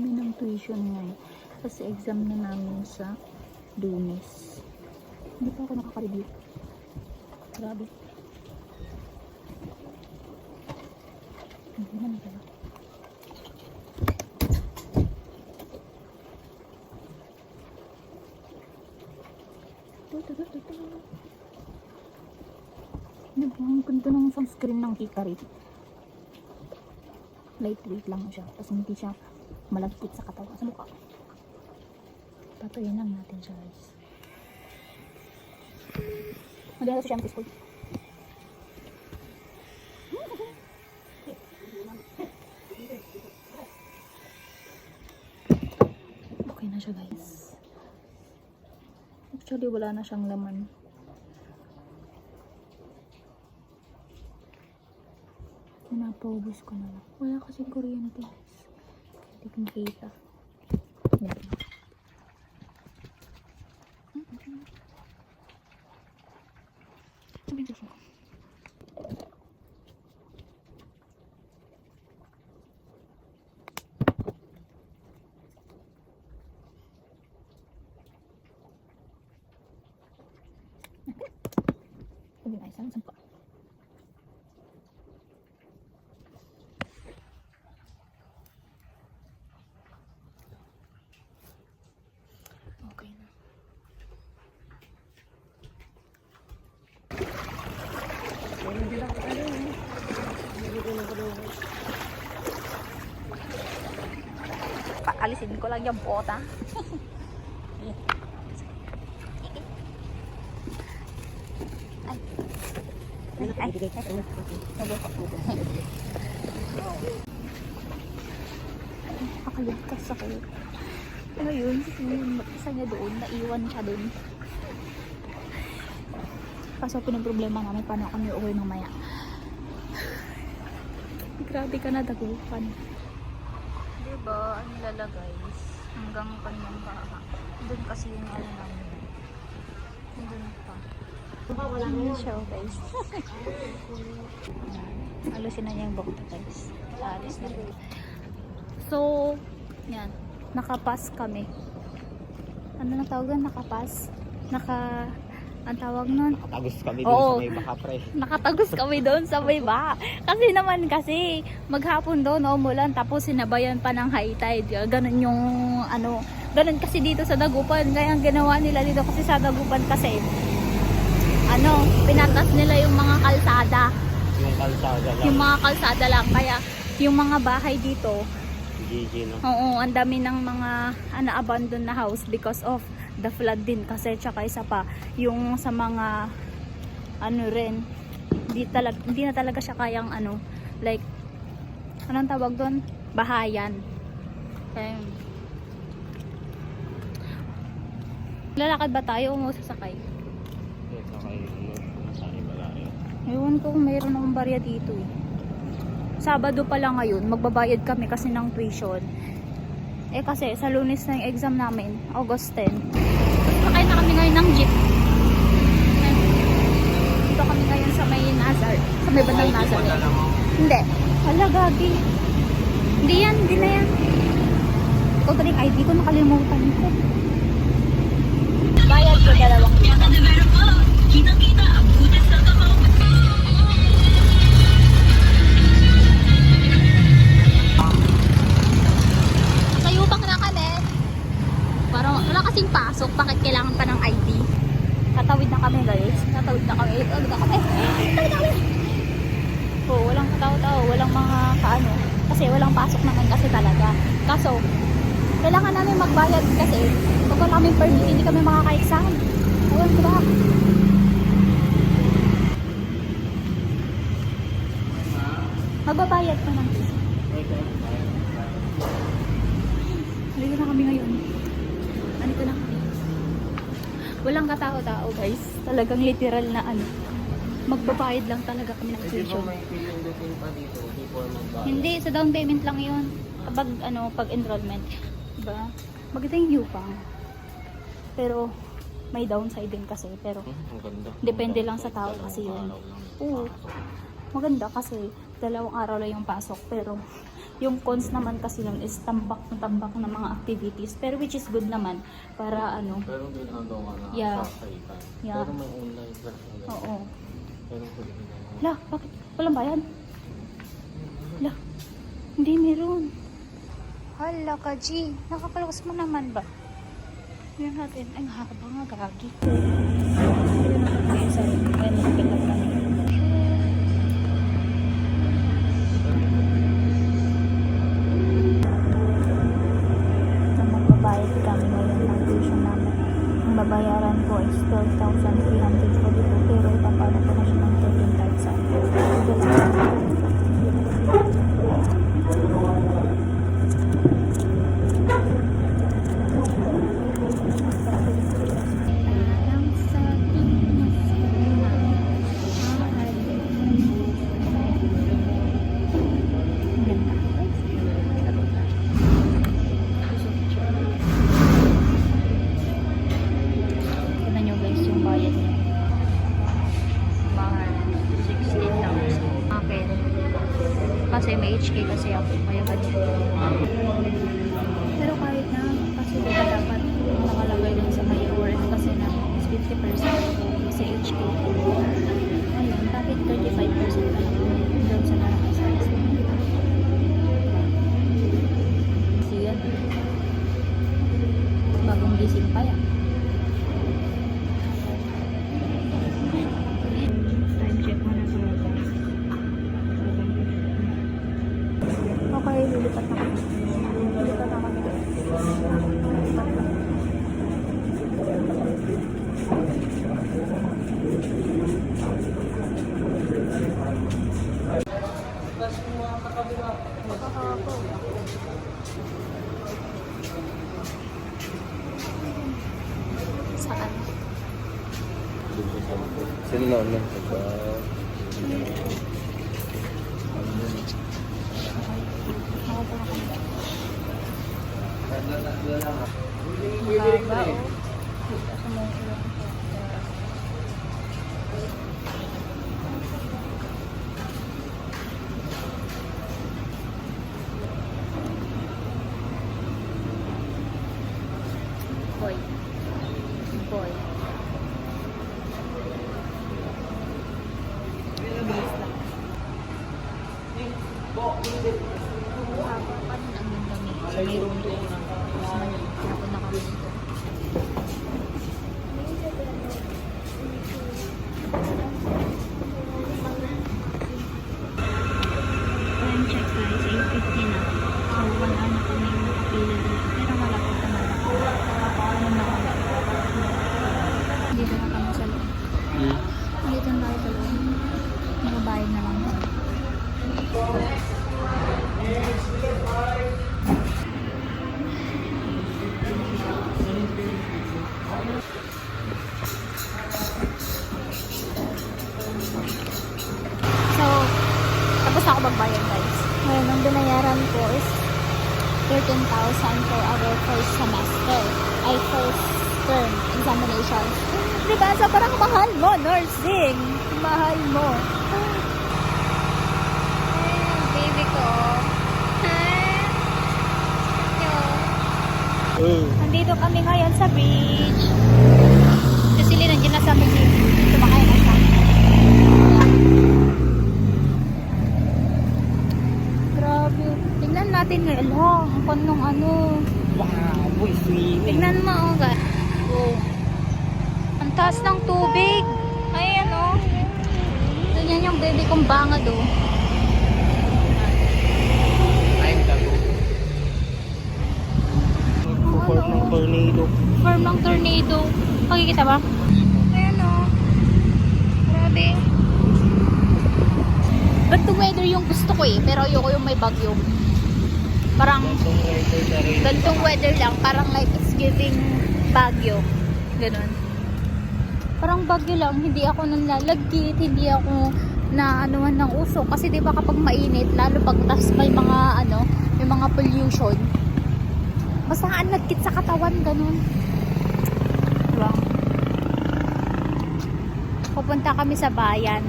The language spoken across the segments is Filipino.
kami ng tuition ngayon. Kasi exam na namin sa Lunes. Hindi pa ako nakaka-review. Grabe. Hindi naman pala. Ang ganda ng sunscreen ng Hikari. Lightweight lang siya. Kasi hindi siya malagkit sa katawan, sa mukha. Patuyin lang natin siya, guys. Magdala sa shampoo school. Okay na siya, guys. Actually, wala na siyang laman. Pinapaubos ko na lang. Wala kasing kuryente, guys. Hindi ko makita. Yan. Sabihin ko. Sabihin ay saan ko. Okay na. Paalisin ko lang yung bota. Ay. Nakaligtas ako. Ano yun? Isa niya doon. Naiwan siya doon. Kaso pinaproblema namin paano kami uuwi mamaya. Grabe ka na dagupan. Diba? Ang lalagay hanggang kanyang baka. Doon kasi yung ano namin. Doon pa. Hindi siya, guys. Alusin na niya yung bukta, guys. Alis na rin. So, yan. Nakapas kami. Ano na tawag doon? Nakapas? Ang tawag nun? Nakatagos kami doon sa may baka, pre. Nakatagos kami doon sa may baka. Kasi maghapon doon, umulan, tapos sinabayan pa ng high tide. Ganun yung, ganun kasi dito sa Dagupan. Kaya ang ginawa nila dito kasi sa Dagupan kasi, pinatas nila yung mga kalsada. Yung kalsada lang. Yung mga kalsada lang. Kaya, yung mga bahay dito, GG, no? oo, ang dami ng mga abandoned na house because of the flood din kasi tsaka isa pa yung sa mga rin hindi na talaga siya kayang like anong tawag doon? Bahayan. Kaya lalakad ba tayo o sasakay? Sasakay, masakay wala eh. Ewan ko kung mayroon akong barya dito eh. Sabado pa lang ngayon, magbabayad kami kasi ng tuition. Kasi sa Lunes na yung exam namin, August 10. Sakay na kami ngayon ng jeep. Dito kami ngayon sa may Nazar. Sa may bandang Nazar. Hindi. Wala, gagi. Hindi na yan. Ito pa rin ID ko, nakalimutan ko. Bayad ko 2. Kasing pasok, bakit kailangan pa ng ID? Tatawid na kami, guys. Tatawid na kami. Walang tao-tao, walang mga kasi walang pasok naman kasi talaga. Kaso, kailangan namin magbayad kasi pag wala kaming permit, hindi kami makaka-exam. Ewan ko ba? Magbabayad pa ng exam. Halika na kami ngayon. Ko na kami. Walang katao-tao, guys. Talagang literal na magbabayad lang talaga kami ng tuition. Hindi, sa down payment lang yun. Pag enrollment. Diba? Maganda yung view pa. Pero, may downside din kasi. Pero, depende lang sa tao kasi yun. Oo. Maganda kasi 2 araw lang yung pasok. Pero, Yung cons naman kasi nun is tambak ng mga activities. Pero which is good naman para ano. Pero ginagawa na Yeah. sakaitan. Yeah. Pero may online version. Oo. Pero pwede na. La, bakit? Walang bayan? La, hindi meron. Hala ka, G. Nakakalakas mo naman ba? Yan natin. Ay, mahaba nga, gagi. Ayun naman kayo sa rin. Ayun, nakapilap kami. Na magbabayad kami ngayon ng tuition namin. Ang babayaran ko is 12,342 pero ipapalo ko na siya ng 13,000. Parang sa Pinas na mahal. Ang ganda. Tignan nyo guys yung bayad niya. Mahal. 16,000. Akin. Kasi may HK kasi ako. Kaya ganyan. Pero kahit na, kasi diba dapat nakalagay dun sa may worth kasi na is 50% sa HK. Ayun, bakit 35% na lang doon sa nakakasas? Kasi yan. Bagong gising pa yan. Time check mo na sa mga. Okay, lilipat na kami. Lilipat na kami. Saan? Sino na ulit? Ako pa na kami. Mahaba oh. Kasi mo ilang ko. Boy. Boy. Bilis lang. Haba pa din ang ganda sa may room doon. Tapos may napunta kami dito. Time check guys, 8:50 na. So wala na kami nakapila dito. Pero malapit naman ako. Ano na kami. Dito na kami sa loob. Dito na tayo sa loob. Magabayad na lang kami. So, tapos na ako magbayad guys. Ngayon, ang binayaran ko is 13,000 for our first semester. Ay, first term examination. Diba? So, parang mahal mo, nursing. Mahal mo. Ay, baby ko. Nandito kami ngayon sa beach. Si Celine nandiyan na sa may tumakay na siya. Grabe. Tingnan natin ngayon. Ang panong ano. Wow, boy, swimming. Tingnan mo. Oh. Ang taas ng tubig. Ayan oh. Ganyan yung baby kong bangad oh. I'm the go. Form ng tornado. Form ng tornado. Makikita ba? Ayan o. Grabe. Gantong weather yung gusto ko eh. Pero ayoko yung may bagyo. Parang gantong weather lang. Parang like it's giving bagyo. Ganon. Parang bagyo lang. Hindi ako nanlalagkit. Hindi ako na anuhan ng usok. Kasi diba kapag mainit, lalo pag tas may mga ano, may mga pollution. Basta ang nagkit sa katawan, ganun. Diba? Pupunta kami sa bayan.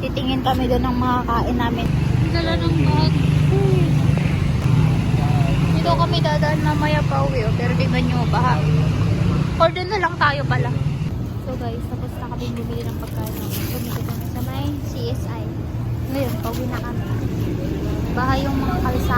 Titingin kami doon ng mga kain namin. Dala ng bag. Dito kami dadaan mamaya pa uwi, oh. Pero tingnan nyo, baha. Order na lang tayo pala. So guys, tapos na kami bumili ng pagkain. Bumili kami sa may CSI. Ngayon, pauwi na kami. Baha yung mga kalsada.